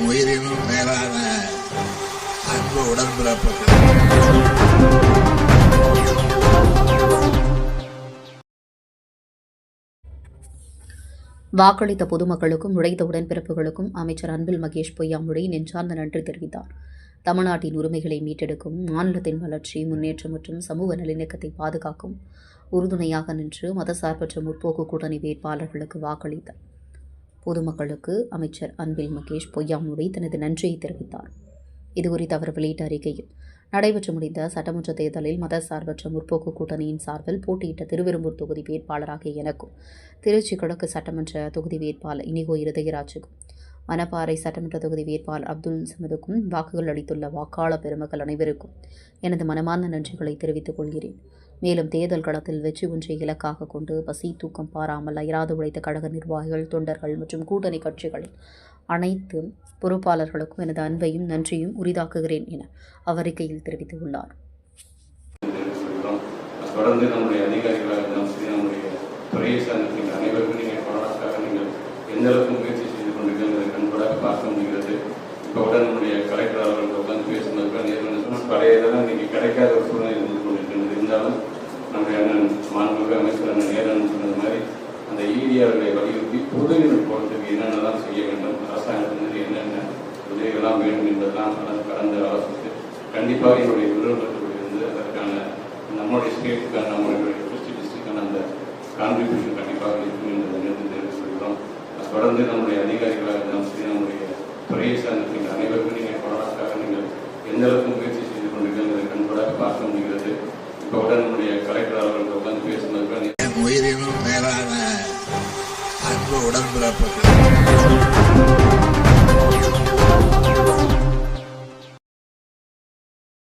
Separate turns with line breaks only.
உயிரினும் மேலான அன்பு உடன்பிறப்புகள்.
வாக்களித்த பொதுமக்களுக்கும் உழைத்த உடன்பிறப்புகளுக்கும் அமைச்சர் அன்பில் மகேஷ் பொய்யாமொழி நெஞ்சார்ந்த நன்றி தெரிவித்தார். தமிழ்நாட்டின் உரிமைகளை மீட்டெடுக்கும், மாநிலத்தின் வளர்ச்சி, முன்னேற்றம் மற்றும் சமூக நல்லிணக்கத்தை பாதுகாக்கும் உறுதுணையாக நின்று மதசார்பற்ற முற்போக்கு கூட்டணி வேட்பாளர்களுக்கு வாக்களித்த பொதுமக்களுக்கு அமைச்சர் அன்பில் மகேஷ் பொய்யாமொழி தனது நன்றியை தெரிவித்தார். இதுகுறித்து அவர் வெளியிட்ட அறிக்கையில், நடைபெற்று முடிந்த சட்டமன்ற தேர்தலில் மதசார்பற்ற முற்போக்கு கூட்டணியின் சார்பில் போட்டியிட்ட திருவெரும்பூர் தொகுதி வேட்பாளராகிய எனக்கும், திருச்சி கிழக்கு சட்டமன்ற தொகுதி வேட்பாளர் இனிகோ இருதயராஜுக்கும், மணப்பாறை சட்டமன்ற தொகுதி வேட்பாளர் அப்துல் சமதுக்கும் வாக்குகள் அளித்துள்ள வாக்காளர் பெருமக்கள் அனைவருக்கும் எனது மனமார்ந்த நன்றிகளை தெரிவித்துக் கொள்கிறேன். மேலும் தேர்தல் களத்தில் வெற்றி ஒன்றை இலக்காக கொண்டு பசி தூக்கம் பாராமல் அயராது உழைத்த கழக நிர்வாகிகள், தொண்டர்கள் மற்றும் கூட்டணி கட்சிகளின் அனைத்து பொறுப்பாளர்களுக்கும் எனது அன்பையும் நன்றியும் உரிதாக்குகிறேன் என அவரிக்கையில் தெரிவித்துள்ளார்.
தொடர்ந்து நம்முடைய அதிகாரிகளாக இருந்தாலும் சரி, நம்முடைய துறையை சார்ந்த அனைவருக்கும் நீங்கள் கொரோனாக்காக நீங்கள் எந்த அளவுக்கு முயற்சி செய்து கொண்டிருக்கிறது கண்கூடாக பார்க்க முடிகிறது. இப்போ உடனே நம்முடைய கலெக்டர் அவர்கள் உட்காந்து பேசுனதுக்கு நேரில் சொன்னால் பழைய இதெல்லாம் இன்றைக்கி கிடைக்காத ஒரு சூழ்நிலை இருந்து கொண்டிருக்கிறது. இருந்தாலும் நம்முடைய அண்ணன் மாண்புமிகு அமைச்சர் அண்ணன் நேரன் சொன்னது மாதிரி அந்த ஈடிஆர்களை வலியுறுத்தி புதுமைகள் போகிறதுக்கு என்னென்னலாம் செய்ய வேண்டும், அரசாங்கத்தினர் என்னென்ன உதவிகளாம் வேண்டும் என்பதெல்லாம் கடந்து ஆலோசித்து கண்டிப்பாக என்னுடைய நிறுவனத்திலிருந்து அதற்கான நம்முடைய ஸ்டேட்டுக்கான நம்மளுடைய டிஸ்ட்ரிக்டான அந்த கான்ட்ரிபியூஷன் கண்டிப்பாக இருக்கும் என்பதை நிறுத்தி தெரிவித்துள்ளோம். தொடர்ந்து நம்முடைய அதிகாரிகளாக இருந்தாலும் சரி, நம்முடைய துறையை சார்ந்த அனைவருக்கும் நீங்கள் கொரோனாக்காக நீங்கள் எந்த அளவுக்கு முயற்சி செய்து கொண்டிருக்கிறது கண்கூடாக பார்க்க முடிகிறது. இப்போ உடனே நம்முடைய கலெக்டர் அவர்கள் உட்காந்து பேசுனதுக்கு